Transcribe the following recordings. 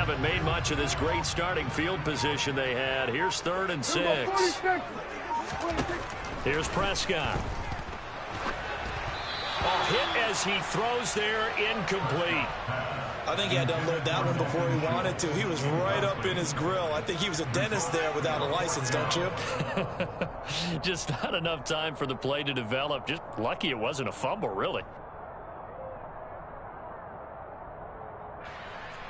haven't made much of this great starting field position they had. Here's 3rd and 6. Here's Prescott. Hit as he throws there, incomplete. I think he had to unload that one before he wanted to. He was right up in his grill. I think he was a dentist there without a license, don't you? Just not enough time for the play to develop. Just lucky it wasn't a fumble, really.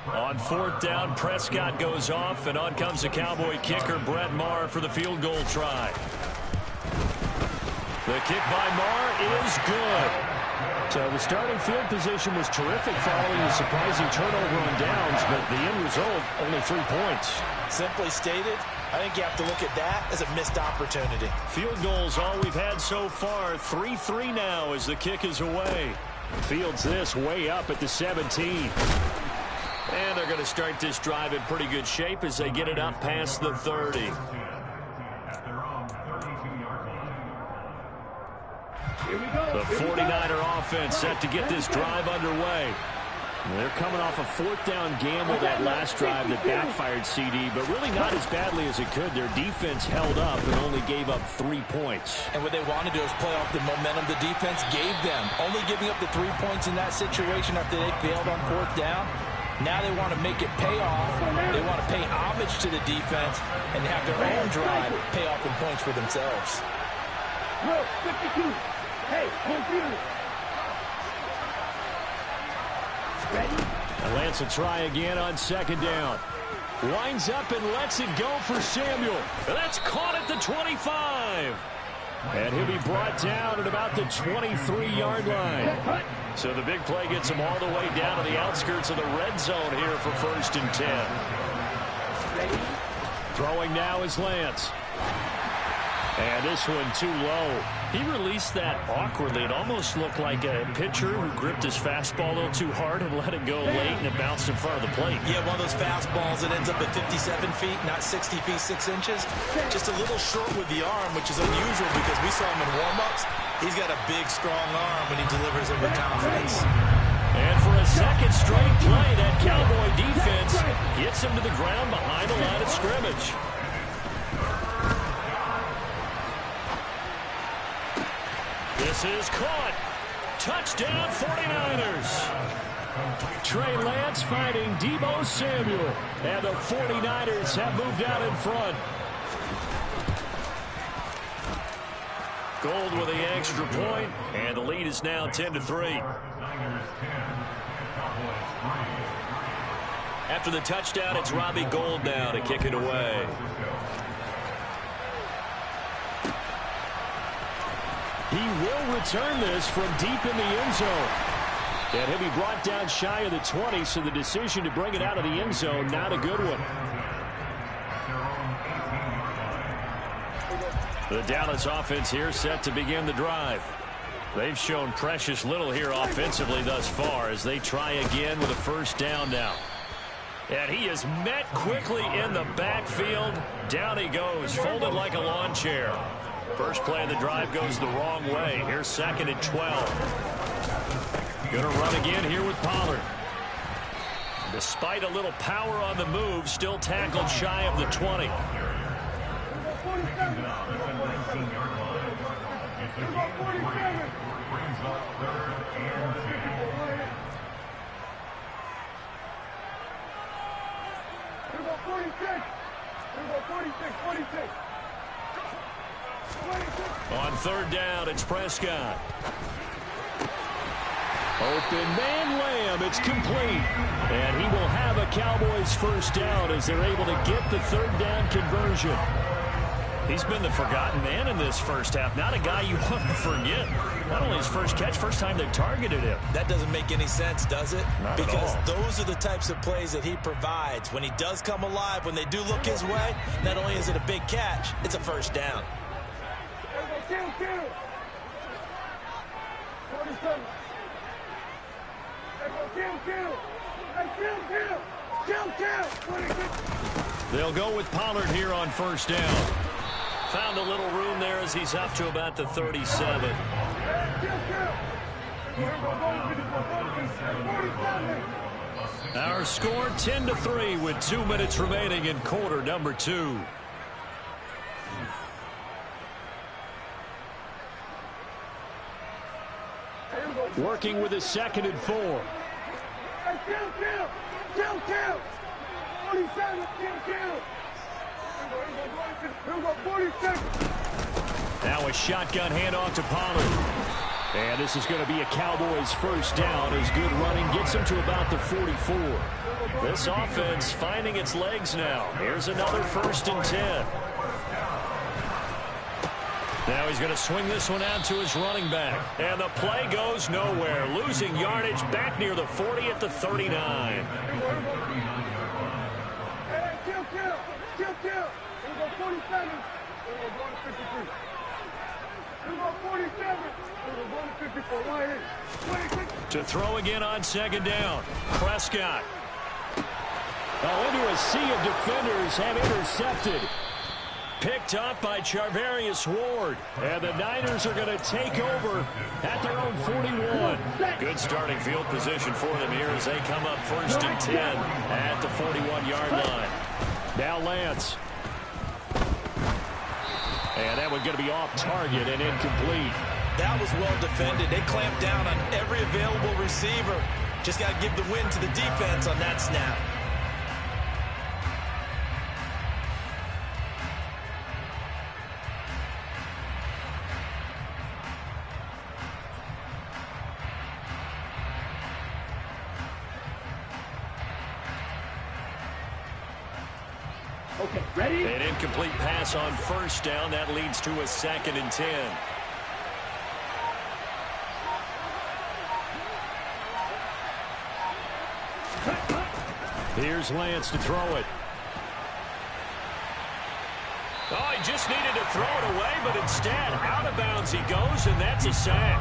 On 4th down, Prescott goes off, and on comes the Cowboy kicker, Brett Maher, for the field goal try. The kick by Maher is good. So the starting field position was terrific following the surprising turnover on downs, but the end result, only 3 points. Simply stated, I think you have to look at that as a missed opportunity. Field goals all we've had so far. 3-3 now as the kick is away. Fields this way up at the 17. And they're going to start this drive in pretty good shape as they get it up past the 30. The 49er offense set to get this drive underway. They're coming off a 4th down gamble that last drive that backfired CD, but really not as badly as it could. Their defense held up and only gave up 3 points. And what they wanted to do is play off the momentum the defense gave them. Only giving up the 3 points in that situation after they failed on 4th down. Now they want to make it pay off. They want to pay homage to the defense and have their own drive pay off in points for themselves. No, 52. Hey, computer. And Lance will try again on 2nd down. Winds up and lets it go for Samuel. That's caught at the 25. And he'll be brought down at about the 23-yard line. So the big play gets him all the way down to the outskirts of the red zone here for 1st and 10. Throwing now is Lance. And this one too low. He released that awkwardly. It almost looked like a pitcher who gripped his fastball a little too hard and let it go late, and it bounced in front of the plate. Yeah, one of those fastballs that ends up at 57 feet, not 60 feet, 6 inches. Just a little short with the arm, which is unusual because we saw him in warm-ups. He's got a big, strong arm when he delivers it with confidence. And for a 2nd straight play, that Cowboy defense gets him to the ground behind the line of scrimmage. This is caught. Touchdown 49ers. Trey Lance fighting Deebo Samuel. And the 49ers have moved out in front. Gold with the extra point, and the lead is now 10-3. After the touchdown, it's Robbie Gould now to kick it away. He will return this from deep in the end zone. And he'll be brought down shy of the 20, so the decision to bring it out of the end zone, not a good one. The Dallas offense here set to begin the drive. They've shown precious little here offensively thus far as they try again with a 1st down now. And he is met quickly in the backfield. Down he goes, folded like a lawn chair. First play of the drive goes the wrong way. Here's 2nd and 12. Gonna run again here with Pollard. Despite a little power on the move, still tackled shy of the 20. On 3rd down, it's Prescott. Open man Lamb, it's complete. And he will have a Cowboys 1st down as they're able to get the 3rd down conversion. He's been the forgotten man in this first half. Not a guy you want to forget. Not only his first catch, first time they've targeted him. That doesn't make any sense, does it? Not because at all. Those are the types of plays that he provides. When he does come alive, when they do look his way, not only is it a big catch, it's a 1st down. They'll go with Pollard here on 1st down. Found a little room there as he's up to about the 37. Our score 10-3 with 2 minutes remaining in quarter number 2. Working with a 2nd and 4. Hey, kill. 47, kill. Here we go, 46. Now a shotgun handoff to Pollard. And this is going to be a Cowboys first down as good running gets them to about the 44. This offense finding its legs now. Here's another 1st and 10. Now he's going to swing this one out to his running back. And the play goes nowhere. Losing yardage back near the 40 at the 39. Hey, kill. Here we go, 47. Here we go, 53. Here we go, 47. To throw again on 2nd down. Prescott. Into a sea of defenders and intercepted. Picked up by Charvarius Ward. And the Niners are going to take over at their own 41. Good starting field position for them here as they come up 1st and 10 at the 41-yard line. Now Lance. And that one's going to be off target and incomplete. That was well defended. They clamped down on every available receiver. Just got to give the win to the defense on that snap. Okay, ready? An incomplete pass on 1st down. That leads to a 2nd and 10. Here's Lance to throw it. Oh, he just needed to throw it away, but instead, out of bounds he goes, and that's a sack.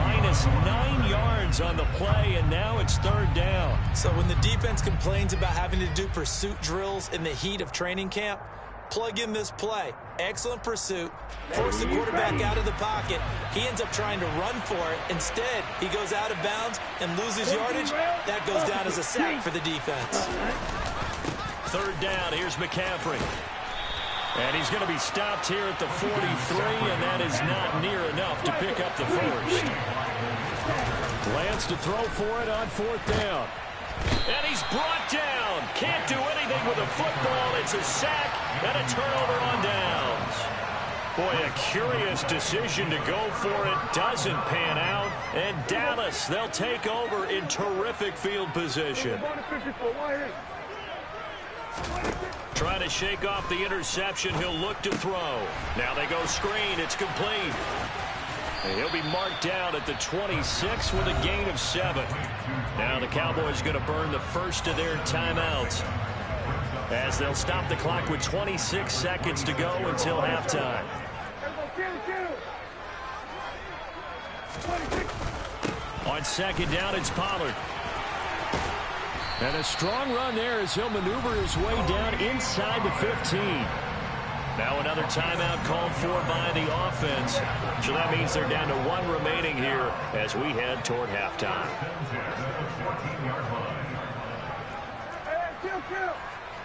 -9 yards on the play, and now it's 3rd down. So when the defense complains about having to do pursuit drills in the heat of training camp, plug in this play. Excellent pursuit. Force the quarterback out of the pocket. He ends up trying to run for it. Instead, he goes out of bounds and loses yardage. That goes down as a sack for the defense. 3rd down. Here's McCaffrey. And he's going to be stopped here at the 43, and that is not near enough to pick up the 1st. Lance to throw for it on 4th down. And he's brought down. Can't do anything with a football. It's a sack and a turnover on downs. Boy, a curious decision to go for it. Doesn't pan out. And Dallas, they'll take over in terrific field position. Trying to shake off the interception. He'll look to throw. Now they go screen. It's complete. And he'll be marked down at the 26 with a gain of 7. Now the Cowboys going to burn the first of their timeouts as they'll stop the clock with 26 seconds to go until halftime. On 2nd down, it's Pollard. And a strong run there as he'll maneuver his way down inside the 15. Now another timeout called for by the offense. So that means they're down to 1 remaining here as we head toward halftime. Hey, kill.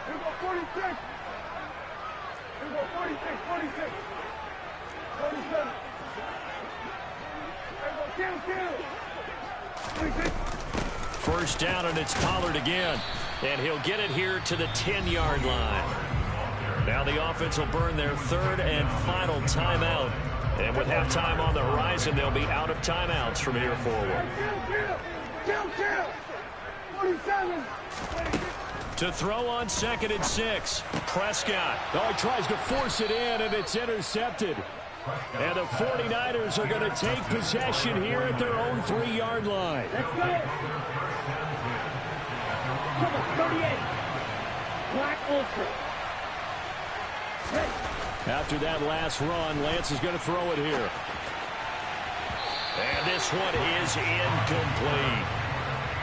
Here we go, 46. Here we go, 46. 47. Here we go, kill. 46. 1st down, and it's Pollard again. And he'll get it here to the 10-yard line. Now the offense will burn their 3rd and final timeout. And with halftime on the horizon, they'll be out of timeouts from here forward. Kill. 47. To throw on 2nd and 6. Prescott. Oh, he tries to force it in, and it's intercepted. And the 49ers are going to take possession here at their own 3-yard line. Let's go. Come on, 38. Black Ultra. After that last run, Lance is going to throw it here. And this one is incomplete.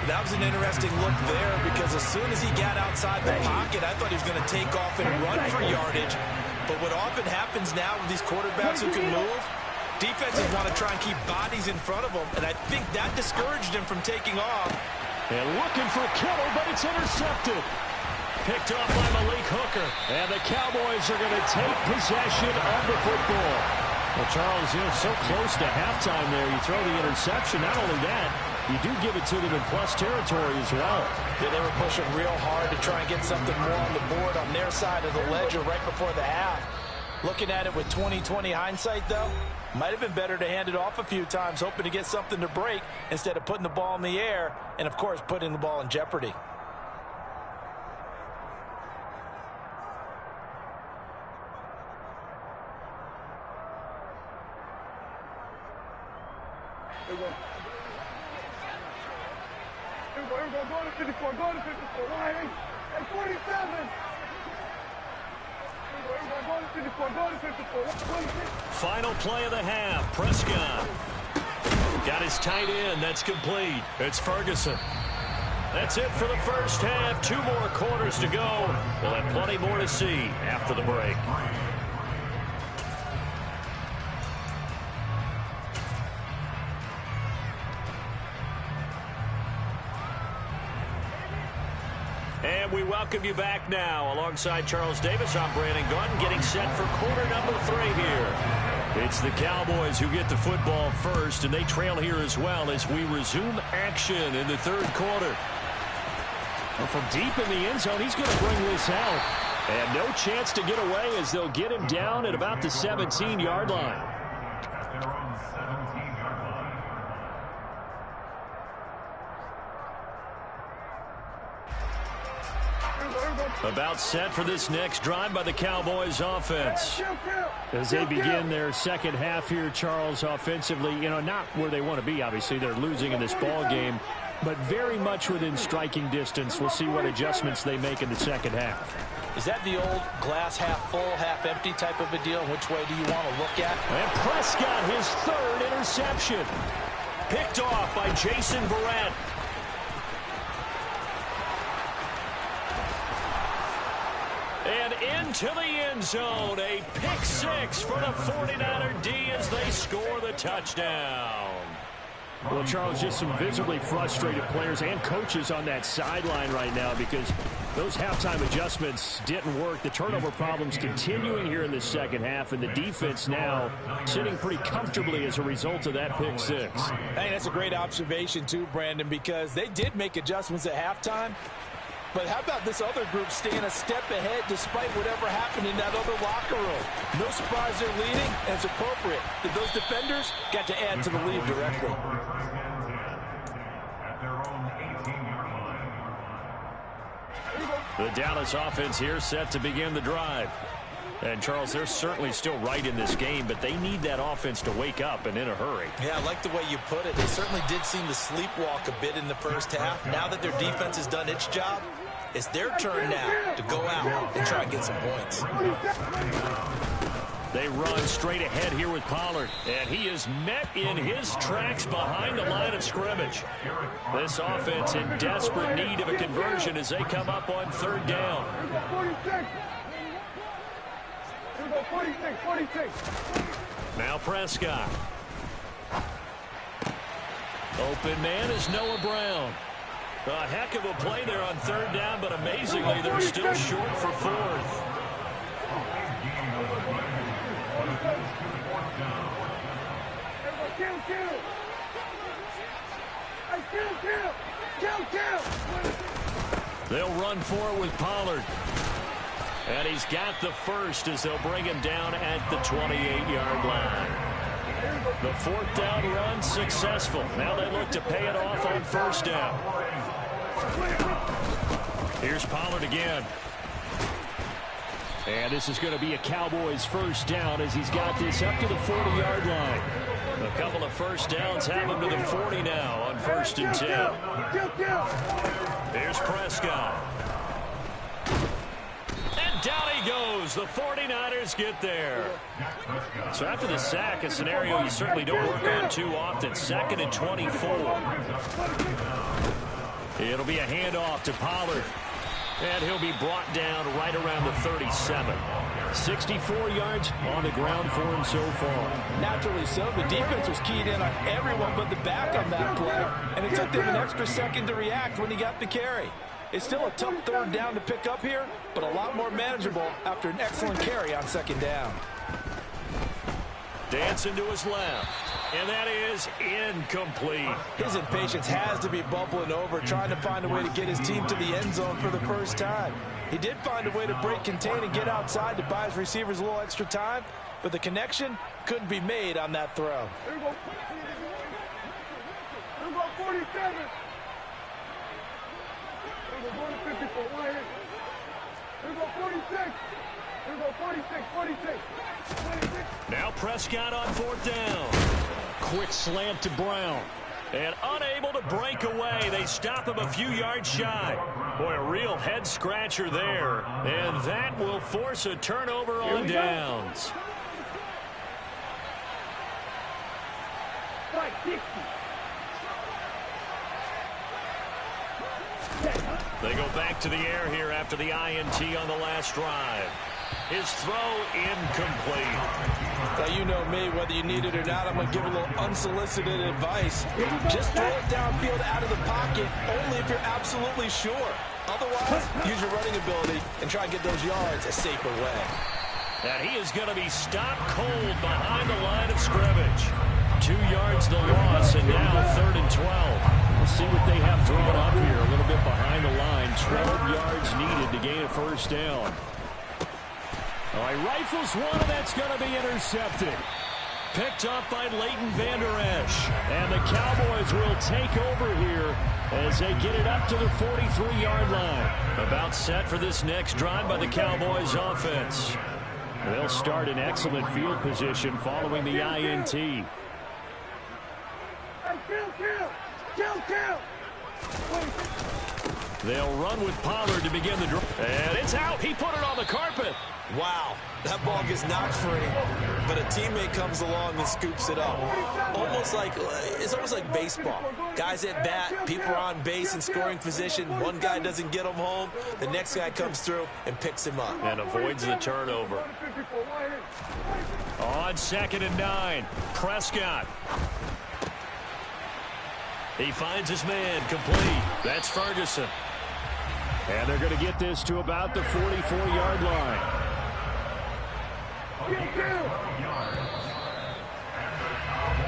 That was an interesting look there because as soon as he got outside the pocket, I thought he was going to take off and run for yardage. But what often happens now with these quarterbacks who can move, defenses want to try and keep bodies in front of them, and I think that discouraged him from taking off. And looking for Kittle, but it's intercepted. Picked off by Malik Hooker. And the Cowboys are going to take possession of the football. Well, Charles, so close to halftime there. You throw the interception. Not only that, you do give it to them in plus territory as well. Yeah, they were pushing real hard to try and get something more on the board on their side of the ledger right before the half. Looking at it with 20/20 hindsight, though, might have been better to hand it off a few times, hoping to get something to break instead of putting the ball in the air and, of course, putting the ball in jeopardy. Here we go. Go to 54. Go to 54. Ryan. At 47. Go to 54. Go to 54. Final play of the half. Prescott. Got his tight end. That's complete. It's Ferguson. That's it for the first half. 2 more quarters to go. We'll have plenty more to see after the break. And we welcome you back now. Alongside Charles Davis, I'm Brandon Gordon, getting set for quarter number 3 here. It's the Cowboys who get the football first, and they trail here as well as we resume action in the 3rd quarter. Well, from deep in the end zone, he's going to bring this out. And no chance to get away as they'll get him down at about the 17-yard line. About set for this next drive by the Cowboys offense. As they begin their second half here, Charles, offensively, not where they want to be, obviously. They're losing in this ball game, but very much within striking distance. We'll see what adjustments they make in the second half. Is that the old glass half full, half empty type of a deal? Which way do you want to look at? And Prescott, his 3rd interception. Picked off by Jason Verrett. And into the end zone, a pick 6 for the 49er D as they score the touchdown. Well, Charles, just some visibly frustrated players and coaches on that sideline right now because those halftime adjustments didn't work. The turnover problems continuing here in the second half, and the defense now sitting pretty comfortably as a result of that pick 6. Hey, that's a great observation too, Brandon, because they did make adjustments at halftime. But how about this other group staying a step ahead despite whatever happened in that other locker room? No surprise they're leading, and it's appropriate that those defenders got to add to the lead directly. The Dallas offense here set to begin the drive. And, Charles, they're certainly still right in this game, but they need that offense to wake up and in a hurry. Yeah, I like the way you put it. They certainly did seem to sleepwalk a bit in the first half. Now that their defense has done its job, it's their turn now to go out and try and get some points. They run straight ahead here with Pollard, and he is met in his tracks behind the line of scrimmage. This offense in desperate need of a conversion as they come up on 3rd down. 46. Now Prescott. Open man is Noah Brown. A heck of a play there on 3rd down, but amazingly, they're still short for 4th. They'll run for it with Pollard. And he's got the first as they'll bring him down at the 28-yard line. The 4th down run successful. Now they look to pay it off on 1st down. Here's Pollard again. And this is going to be a Cowboys 1st down as he's got this up to the 40-yard line. A couple of 1st downs have him to the 40 now on 1st and 10. Here's Prescott. And down he goes. The 49ers get there. So after the sack, a scenario you certainly don't work on too often. 2nd and 24. It'll be a handoff to Pollard. And he'll be brought down right around the 37. 64 yards on the ground for him so far. Naturally so. The defense was keyed in on everyone but the back on that play, and it took them an extra second to react when he got the carry. It's still a tough third down to pick up here, but a lot more manageable after an excellent carry on second down. Dancing to his left, and that is incomplete. His impatience has to be bubbling over, trying to find a way to get his team to the end zone for the first time. He did find a way to break contain and get outside to buy his receivers a little extra time, but the connection couldn't be made on that throw. Here we go. Here we go, 47. Here we go, going to 54. Right here. Here we go, 46. Here we go, 46, 46. 46. Now Prescott on fourth down. Quick slant to Brown. And unable to break away. They stop him a few yards shy. Boy, a real head-scratcher there. And that will force a turnover on downs. They go back to the air here after the INT on the last drive. His throw incomplete. Now, you know me, whether you need it or not, I'm going to give a little unsolicited advice. Just throw it downfield out of the pocket, only if you're absolutely sure. Otherwise, use your running ability and try and get those yards a safer way. And he is going to be stopped cold behind the line of scrimmage. 2 yards the loss, and now 3rd and 12. We'll see what they have drawn up here. A little bit behind the line. 12 yards needed to gain a first down. All right, rifles one, and that's going to be intercepted. Picked up by Leighton Vander Esch. And the Cowboys will take over here as they get it up to the 43-yard line. About set for this next drive by the Cowboys offense. They'll start in excellent field position following the INT. Hey, kill. They'll run with Pollard to begin the drive. And it's out. He put it on the carpet. Wow, that ball gets knocked free, but a teammate comes along and scoops it up. It's almost like baseball. Guys at bat, people are on base in scoring position. One guy doesn't get him home. The next guy comes through and picks him up. And avoids the turnover. On 2nd and 9, Prescott. He finds his man complete. That's Ferguson. And they're going to get this to about the 44-yard line.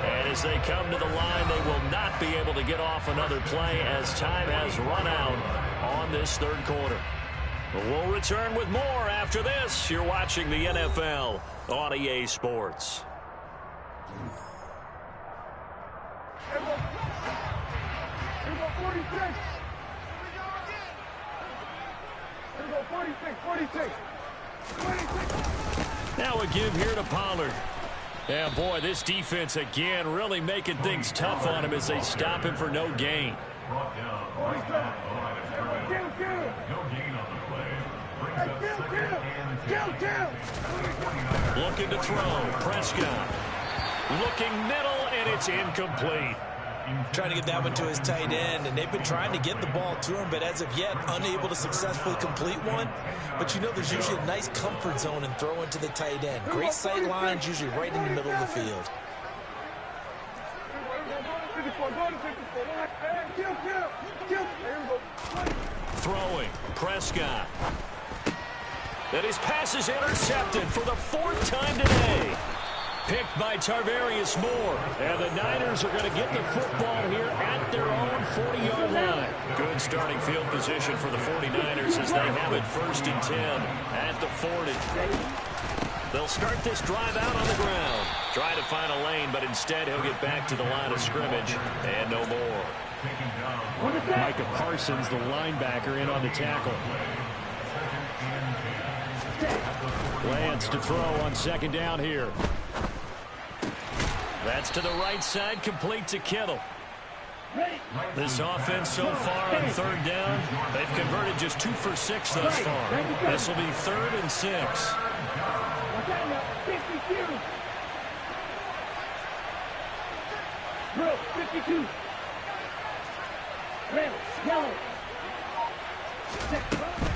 And as they come to the line, they will not be able to get off another play as time has run out on this third quarter. But we'll return with more after this. You're watching the NFL on EA Sports. Here we go, 46. Here we go, 46. Now a give here to Pollard. Yeah, boy, this defense again really making things tough on him as they stop him for no gain. Looking to throw. Prescott. Looking middle, and it's incomplete. Trying to get that one to his tight end, and they've been trying to get the ball to him, but as of yet, unable to successfully complete one. But you know there's usually a nice comfort zone in throwing to the tight end. Great sight lines, usually right in the middle of the field. Throwing. Prescott. And his pass is intercepted for the 4th time today. Picked by Tarvarius Moore. And the Niners are going to get the football here at their own 40-yard line. Good starting field position for the 49ers as they have it 1st and 10 at the 40. They'll start this drive out on the ground. Try to find a lane, but instead he'll get back to the line of scrimmage and no more. Micah Parsons, the linebacker, in on the tackle. Lance to throw on 2nd down here. That's to the right side, complete to Kittle. This offense so far on 3rd down, they've converted just 2 for 6 thus far. This will be 3rd and 6. Bro, 52. Red, yellow.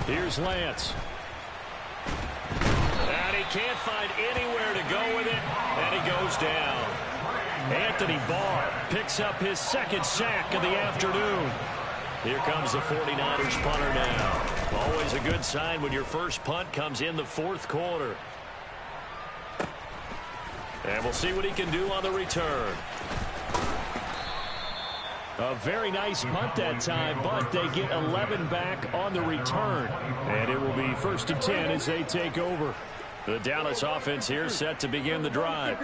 Here's Lance. And he can't find anywhere to go with it, and he goes down. Anthony Barr picks up his second sack of the afternoon. Here comes the 49ers punter now. Always a good sign when your first punt comes in the fourth quarter. And we'll see what he can do on the return. A very nice punt that time, but they get 11 back on the return. And it will be 1st and 10 as they take over. The Dallas offense here set to begin the drive.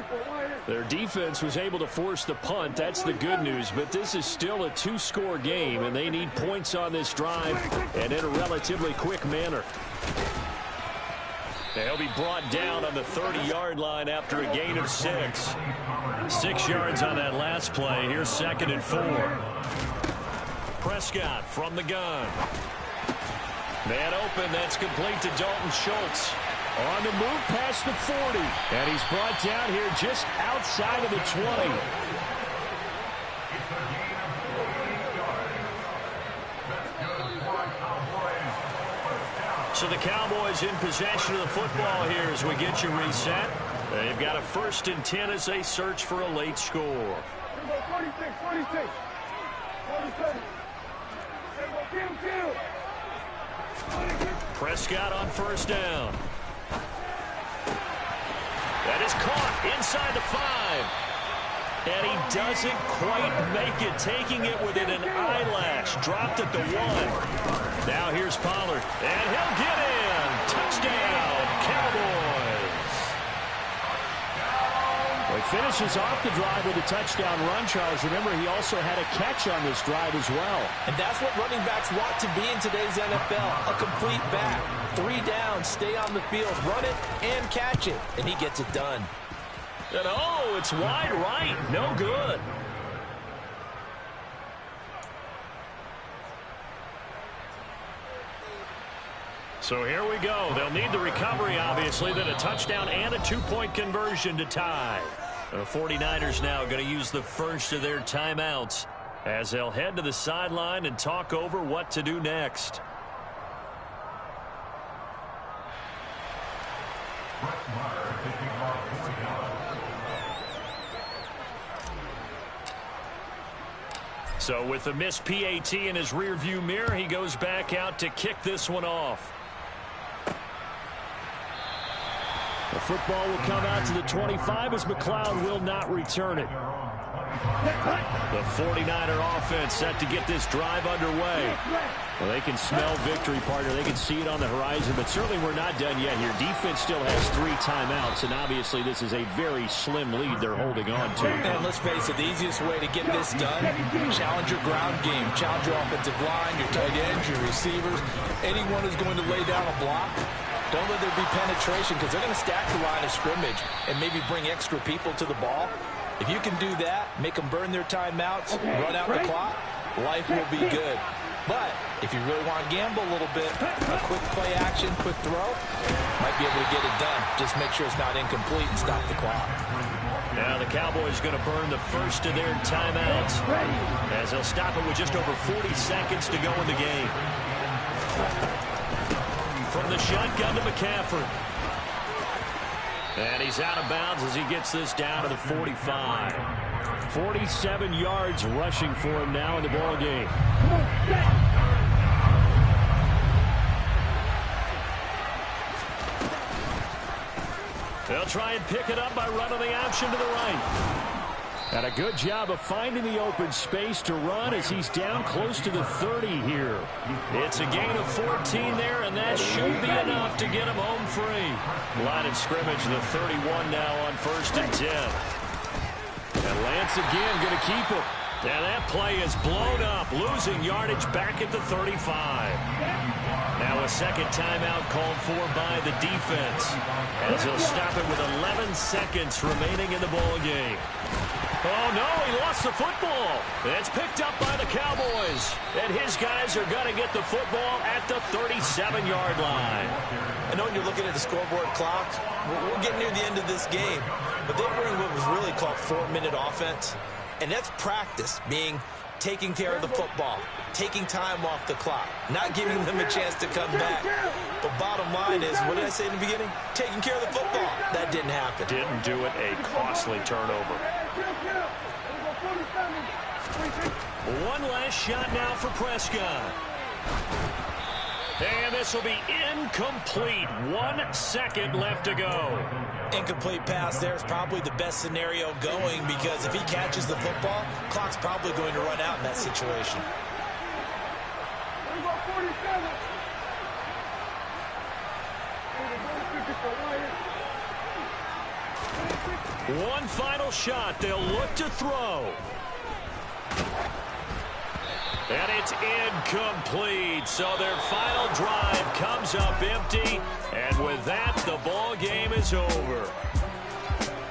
Their defense was able to force the punt. That's the good news, but this is still a two-score game, and they need points on this drive and in a relatively quick manner. They'll be brought down on the 30-yard line after a gain of 6. 6 yards on that last play. Here's 2nd and 4. Prescott from the gun. Man open. That's complete to Dalton Schultz. On the move past the 40. And he's brought down here just outside of the 20. So the Cowboys in possession of the football here as we get you reset. They've got a 1st and 10 as they search for a late score. 46. Prescott on 1st down. That is caught inside the 5. And he doesn't quite make it, taking it within an eyelash. Dropped at the 1. Now here's Pollard. And he'll get in. Touchdown, Cowboys. Well, he finishes off the drive with a touchdown run, Charles. Remember, he also had a catch on this drive as well. And that's what running backs want to be in today's NFL. A complete back. 3 downs, stay on the field, run it, and catch it. And he gets it done. And oh, it's wide right. No good. So here we go. They'll need the recovery, obviously, then a touchdown and a 2-point conversion to tie. The 49ers now going to use the first of their timeouts as they'll head to the sideline and talk over what to do next. So with the missed PAT in his rearview mirror, he goes back out to kick this one off. The football will come out to the 25 as McLeod will not return it. The 49er offense set to get this drive underway. Well, they can smell victory, partner. They can see it on the horizon, but certainly we're not done yet here. Defense still has 3 timeouts, and obviously this is a very slim lead they're holding on to. And let's face it, the easiest way to get this done, challenge your ground game, challenge your offensive line, your tight ends, your receivers, anyone who's going to lay down a block. Don't let there be penetration because they're going to stack the line of scrimmage and maybe bring extra people to the ball. If you can do that, make them burn their timeouts, run out the clock, life will be good. But if you really want to gamble a little bit, a quick play action, quick throw, might be able to get it done. Just make sure it's not incomplete and stop the clock. Now the Cowboys going to burn the first of their timeouts as they'll stop it with just over 40 seconds to go in the game. From the shotgun to McCaffrey. And he's out of bounds as he gets this down to the 45. 47 yards rushing for him now in the ball game. They'll try and pick it up by running the option to the right. And a good job of finding the open space to run as he's down close to the 30 here. It's a gain of 14 there, and that should be enough to get him home free. Line of scrimmage, the 31 now on 1st and 10. And Lance again going to keep it. And that play is blown up, losing yardage back at the 35. Now a second timeout called for by the defense as he'll stop it with 11 seconds remaining in the ball game. Oh, no, he lost the football. It's picked up by the Cowboys. And his guys are going to get the football at the 37-yard line. I know when you're looking at the scoreboard clock, we're getting near the end of this game. But they were in what was really called 4-minute offense. And that's practice, being taking care of the football, taking time off the clock, not giving them a chance to come back. But bottom line is, what did I say in the beginning? Taking care of the football. That didn't happen. Didn't do it. A costly turnover. One last shot now for Prescott. And this will be incomplete. 1 second left to go. Incomplete pass there is probably the best scenario going, because if he catches the football, clock's probably going to run out in that situation. One final shot. They'll look to throw. And it's incomplete. So their final drive comes up empty. And with that, the ball game is over.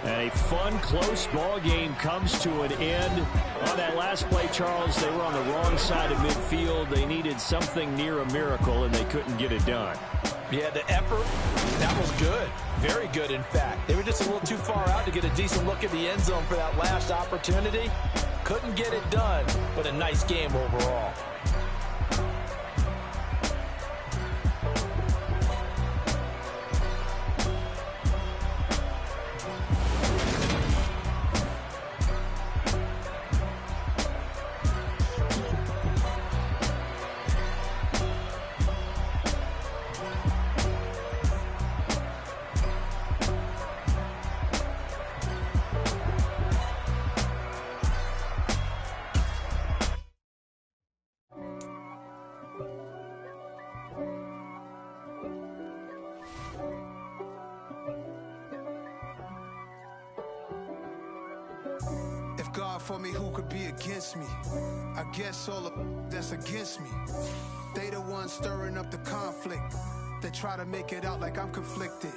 And a fun, close ball game comes to an end. On that last play, Charles, they were on the wrong side of midfield. They needed something near a miracle, and they couldn't get it done. Yeah, the effort, that was good. Very good, in fact. They were just a little too far out to get a decent look at the end zone for that last opportunity. Couldn't get it done, but a nice game overall. God for me, who could be against me? I guess all of that's against me. They the ones stirring up the conflict. They try to make it out like I'm conflicted.